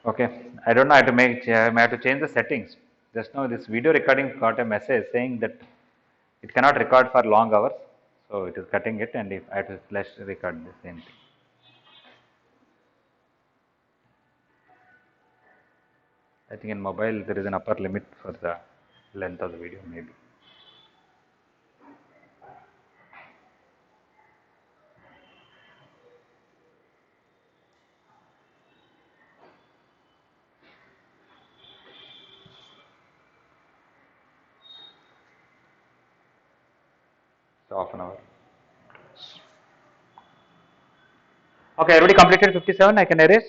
Okay, I don't know how to make, I have to change the settings. Just now this video recording got a message saying that it cannot record for long hours. So it is cutting it, and if I have to slash record the same thing. I think in mobile there is an upper limit for the length of the video maybe. So half an hour. Okay, everybody completed 57. I can erase.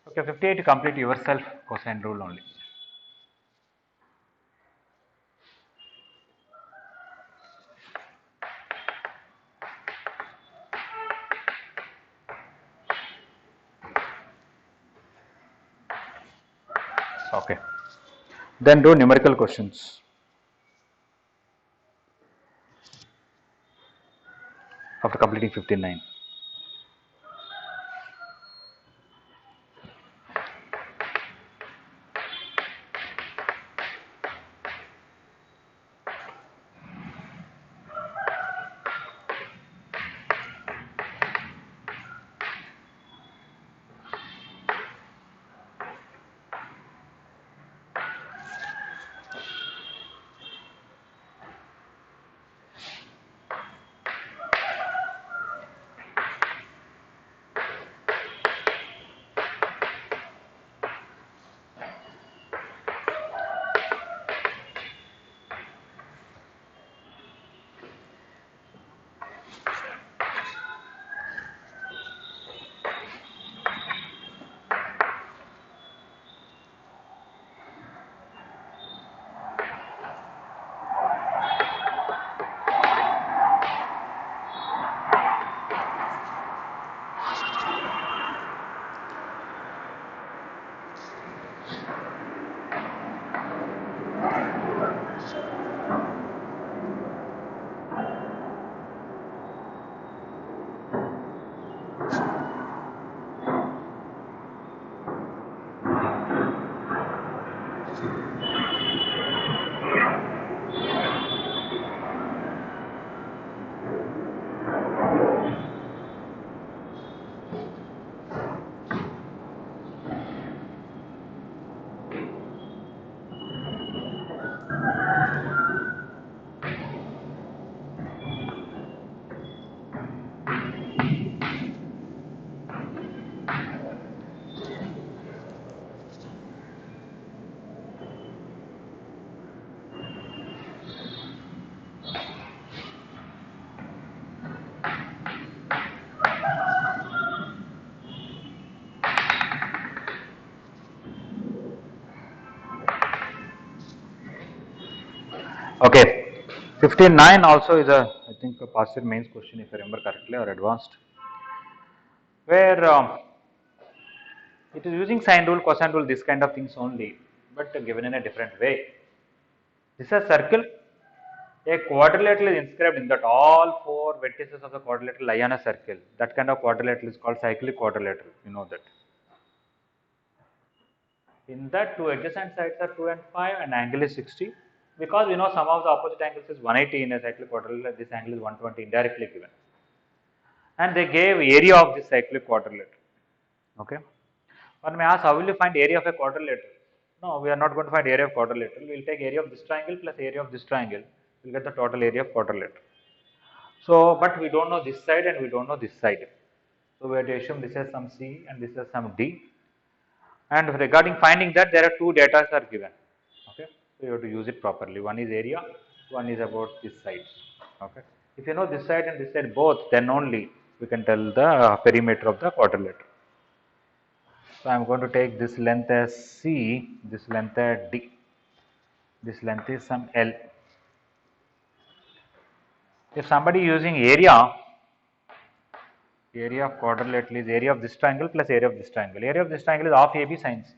Okay, 58 to complete yourself cosine rule only. Okay. Then do numerical questions after completing 59. Okay, 59 also is a, I think, a past year mains question if I remember correctly, or advanced, where it is using sine rule, cosine rule, this kind of things only, but given in a different way. This is a circle. A quadrilateral is inscribed in that all four vertices of the quadrilateral lie on a circle. That kind of quadrilateral is called cyclic quadrilateral. You know that. In that, two adjacent sides are 2 and 5, and angle is 60. Because we know some of the opposite angles is 180 in a cyclic quadrilateral, this angle is 120 indirectly given. And they gave area of this cyclic quadrilateral. Okay. One may ask, how will you find area of a quadrilateral? No, we are not going to find area of quadrilateral. We will take area of this triangle plus area of this triangle. We will get the total area of quadrilateral. So, but we don't know this side and we don't know this side. So, we have to assume this is some C and this is some D. And regarding finding that, there are two data are given. Okay, so you have to use it properly. One is area, one is about this side. Okay, if you know this side and this side both, then only we can tell the perimeter of the quadrilateral. So I am going to take this length as C, this length as D, this length is some L. If somebody using area of quadrilateral is area of this triangle plus area of this triangle. Area of this triangle is half AB sin C.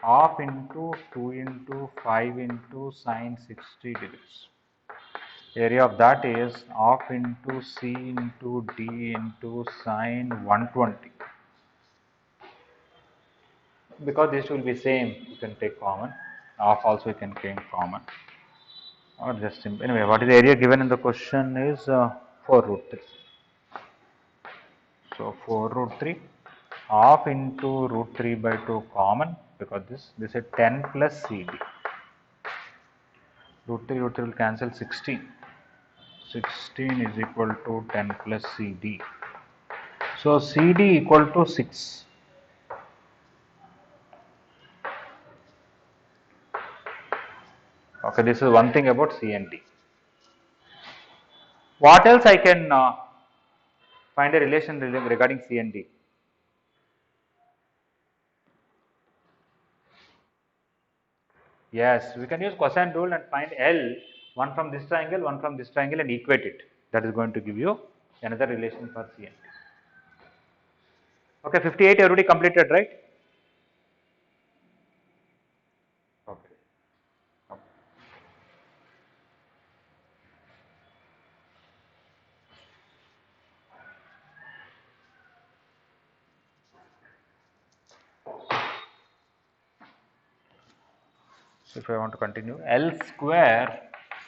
half into 2 into 5 into sine 60 degrees. Area of that is half into C into D into sine 120. Because these two will be same, you can take common. Half also you can take common. Or just simple. Anyway, what is the area given in the question is 4 root 3. So 4 root 3 half into root 3 by 2 common, because this is 10 plus CD. Root 3 will cancel 16. 16 is equal to 10 plus CD. So CD equal to 6. Okay, this is one thing about C and D. What else I can find a relation regarding C and D? Yes, we can use cosine rule and find L, one from this triangle, one from this triangle, and equate it. That is going to give you another relation for C and D. Okay, 58 already completed, right? Okay. So if I want to continue, L square,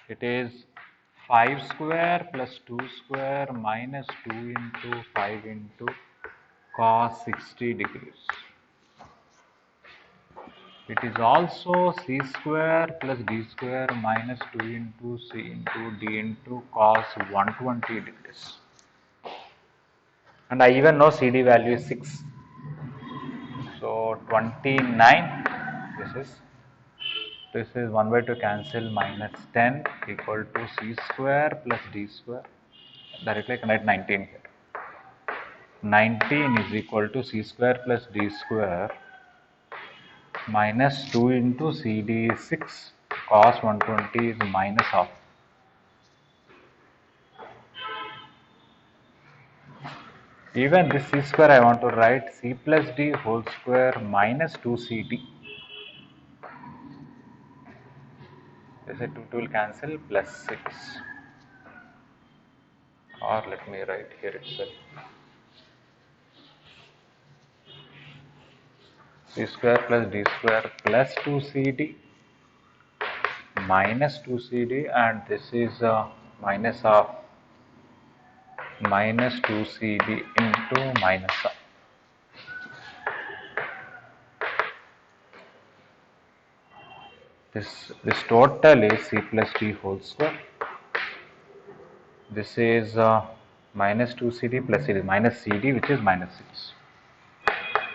it is 5 square plus 2 square minus 2 into 5 into cos 60 degrees. It is also C square plus D square minus 2 into C into D into cos 120 degrees. And I even know CD value is 6. So 29, this is 1 by 2 cancel, minus 10 equal to C square plus D square. Directly I can write 19 here. 19 is equal to C square plus D square minus 2 into CD is 6, cos 120 is minus half. Even this C square I want to write C plus D whole square minus 2CD. This is 2 will cancel, plus 6. Or let me write here itself. C square plus D square plus 2CD minus 2CD, and this is minus of minus 2CD into minus of. This total is C plus D whole square. This is minus 2CD plus CD minus CD, which is minus 6.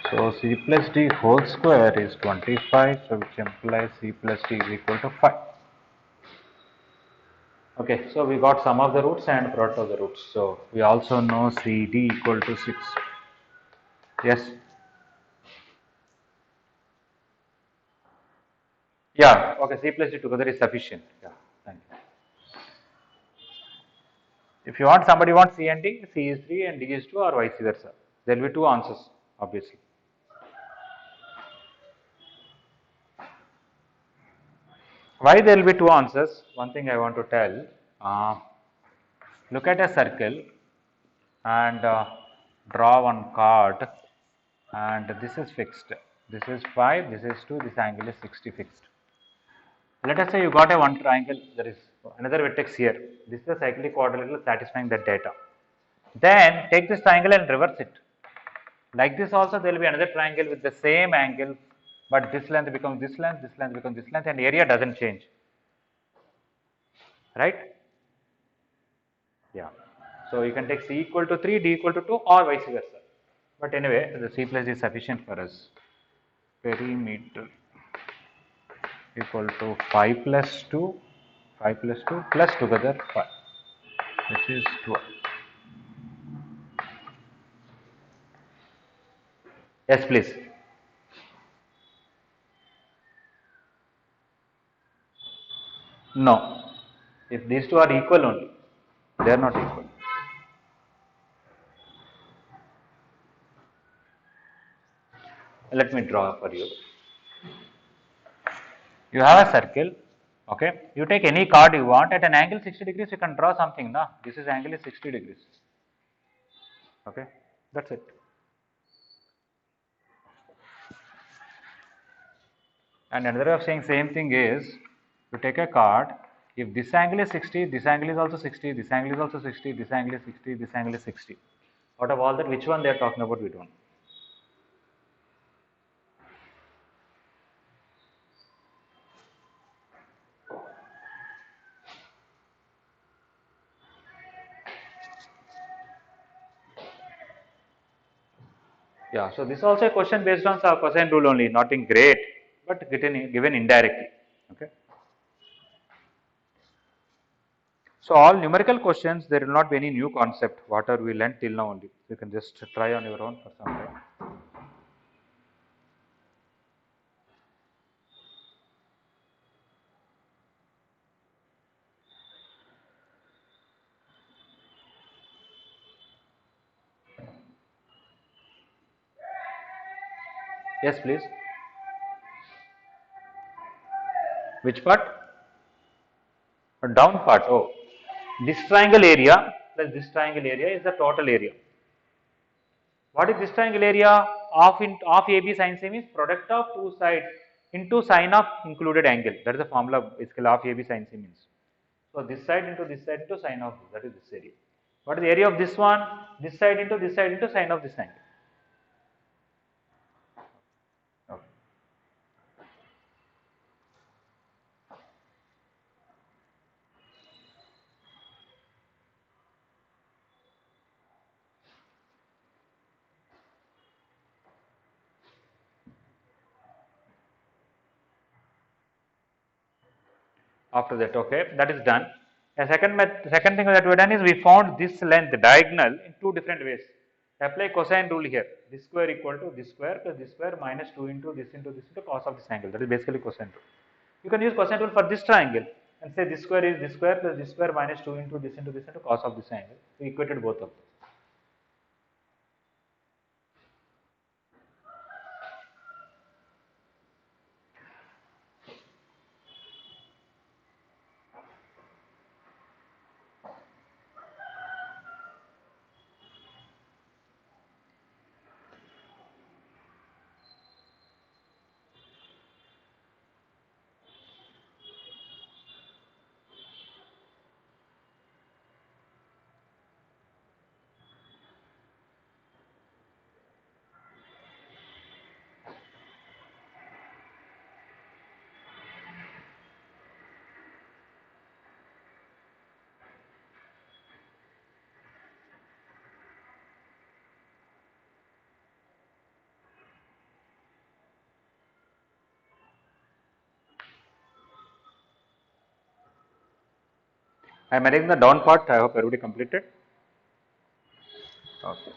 So C plus D whole square is 25, so which implies C plus D is equal to 5. Okay, so we got sum of the roots and product of the roots. So we also know CD equal to 6. Yes? Yeah, okay, C plus D together is sufficient. Yeah, thank you. If you want, somebody wants C and D, C is 3 and D is 2, or vice versa. There will be two answers, obviously. Why there will be two answers? One thing I want to tell, look at a circle and draw one card, and this is fixed. This is 5, this is 2, this angle is 60 fixed. Let us say you got a one triangle, there is another vertex here. This is a cyclic quadrilateral satisfying that data. Then take this triangle and reverse it. Like this also there will be another triangle with the same angle, but this length becomes this length, this length becomes this length, and area doesn't change. Right? Yeah. So you can take C equal to 3, D equal to 2, or vice versa. But anyway, the C plus is sufficient for us. Perimeter equal to 5 plus 2, 5 plus 2 plus together 5, which is 12. Yes, please. No. If these two are equal only, they are not equal. Let me draw for you. You have a circle, okay, you take any chord you want at an angle 60 degrees, you can draw something, na? This is angle is 60 degrees, okay, that's it. And another way of saying same thing is, you take a chord, if this angle is 60, this angle is also 60, this angle is also 60, this angle is 60, this angle is 60. Out of all that, which one they are talking about, we don't know. Yeah, so this is also a question based on cosine rule only, nothing great, but given indirectly. Okay. So all numerical questions, there will not be any new concept, whatever we learned till now only. You can just try on your own for some time. Yes, please. Which part? Down part. Oh, this triangle area plus this triangle area is the total area. What is this triangle area? Of AB sine same is product of two sides into sine of included angle. That is the formula basically of AB sine same means. So this side into sine of this, that is this area. What is the area of this one? This side into sine of this angle. Okay. After that, okay, that is done. A second thing that we have done is we found this length diagonal in two different ways. Apply cosine rule here. This square equal to this square plus this square minus 2 into this cos of this angle. That is basically cosine rule. You can use cosine rule for this triangle and say this square is this square plus this square minus 2 into this cos of this angle. We equated both of them. I am arranging the down part. I hope everybody completed. Okay.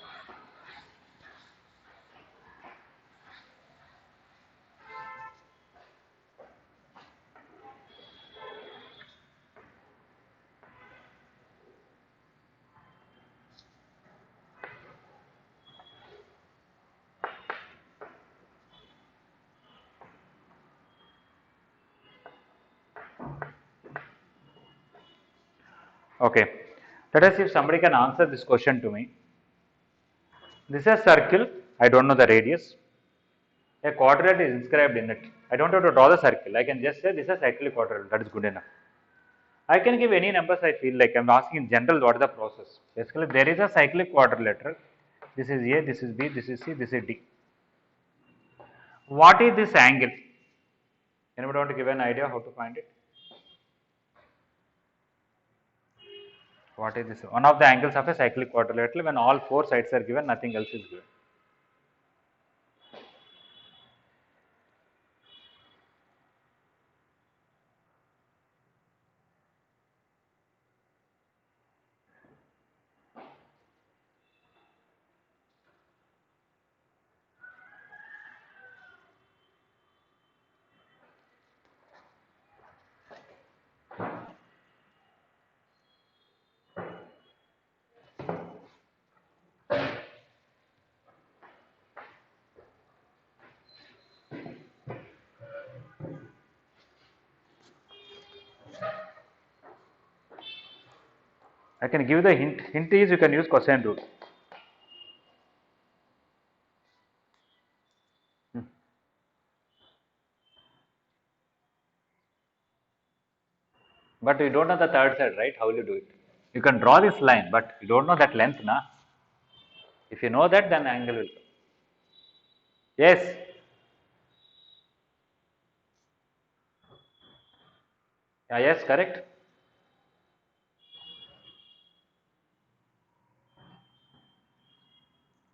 Okay. Let us see if somebody can answer this question to me. This is a circle. I don't know the radius. A quadrilateral is inscribed in it. I don't have to draw the circle. I can just say this is a cyclic quadrilateral. That is good enough. I can give any numbers I feel like. I am asking in general what is the process. Basically, there is a cyclic quadrilateral. This is A, this is B, this is C, this is D. What is this angle? Anybody want to give an idea how to find it? What is this? One of the angles of a cyclic quadrilateral when all four sides are given, nothing else is given. I can give the hint. Hint is you can use cosine rule. But you don't know the third side, right? How will you do it? You can draw this line, but you don't know that length, na? If you know that, then angle will come. Yes. Yes, correct.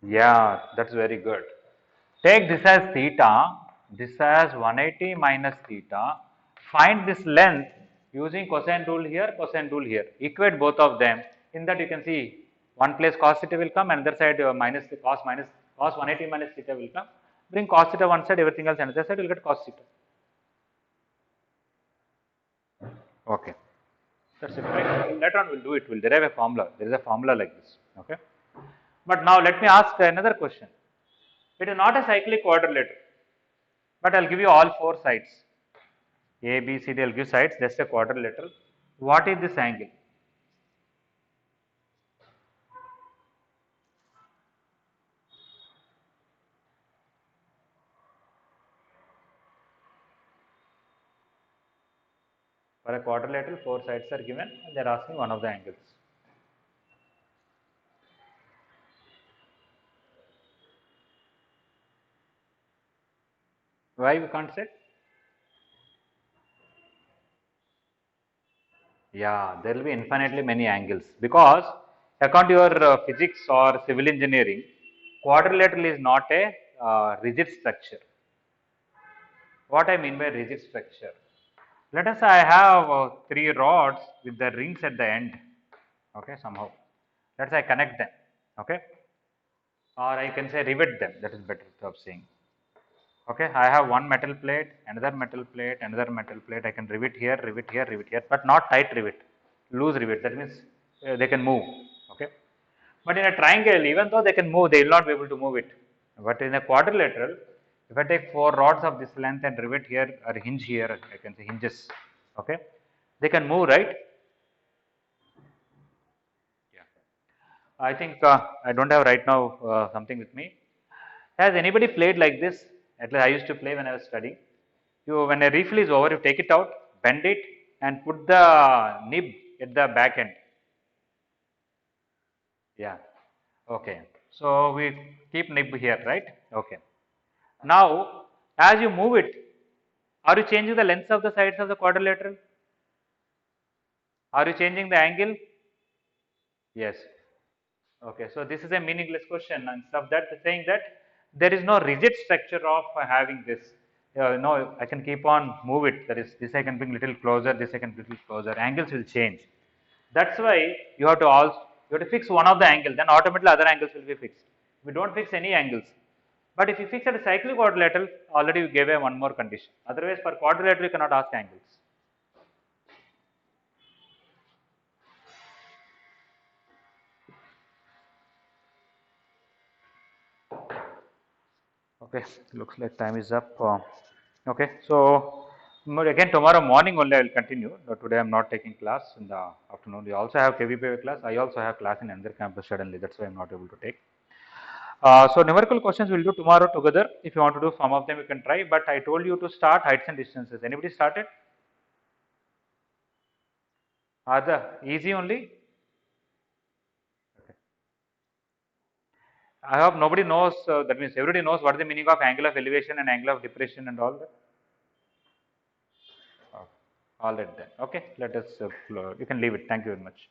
Yeah, that's very good. Take this as theta, this as 180 minus theta. Find this length using cosine rule here, cosine rule here. Equate both of them. In that you can see one place cos theta will come, another side minus the cos 180 minus theta will come. Bring cos theta one side, everything else another side, you will get cos theta. Okay. That's it, right? Later on we'll do it. We'll derive a formula. There is a formula like this. Okay. But now let me ask another question. It is not a cyclic quadrilateral, but I'll give you all four sides. A, B, C, D, I'll give sides. That's a quadrilateral. What is this angle? For a quadrilateral, four sides are given and they are asking one of the angles. Why we can't say? Yeah, there will be infinitely many angles because according to your physics or civil engineering, quadrilateral is not a rigid structure. What I mean by rigid structure? Let us say I have three rods with the rings at the end. Okay, somehow. Let's say I connect them. Okay, or I can say rivet them. That is better way of saying. Okay, I have one metal plate, another metal plate, another metal plate. I can rivet here, rivet here, rivet here, but not tight rivet, loose rivet. That means they can move. Okay, but in a triangle, even though they can move, they will not be able to move it. But in a quadrilateral, if I take four rods of this length and rivet here or hinge here, I can say hinges. Okay, they can move, right? Yeah. I think I don't have right now something with me. Has anybody played like this? At least I used to play when I was studying. You, when a refill is over, you take it out, bend it, and put the nib at the back end. Yeah. Okay. So we keep nib here, right? Okay. Now, as you move it, are you changing the lengths of the sides of the quadrilateral? Are you changing the angle? Yes. Okay. So this is a meaningless question. Instead of that, saying that there is no rigid structure of having this. No, I can keep on move it. That is, this I can bring little closer, this I can bring little closer. Angles will change. That's why you have to also you have to fix one of the angle. Then automatically other angles will be fixed. We don't fix any angles. But if you fix at a cyclic quadrilateral, already you gave a one more condition. Otherwise, for quadrilateral, you cannot ask angles. Okay, looks like time is up. Okay, so again tomorrow morning only I will continue. Today I am not taking class in the afternoon. We also have KVPA class. I also have class in another campus suddenly. That's why I am not able to take. So numerical questions we'll do tomorrow together. If you want to do some of them, you can try. But I told you to start heights and distances. Anybody started? Are the easy only? Okay. I hope nobody knows. That means everybody knows what is the meaning of angle of elevation and angle of depression and all that. Okay. All right then. Okay. Let us. You can leave it. Thank you very much.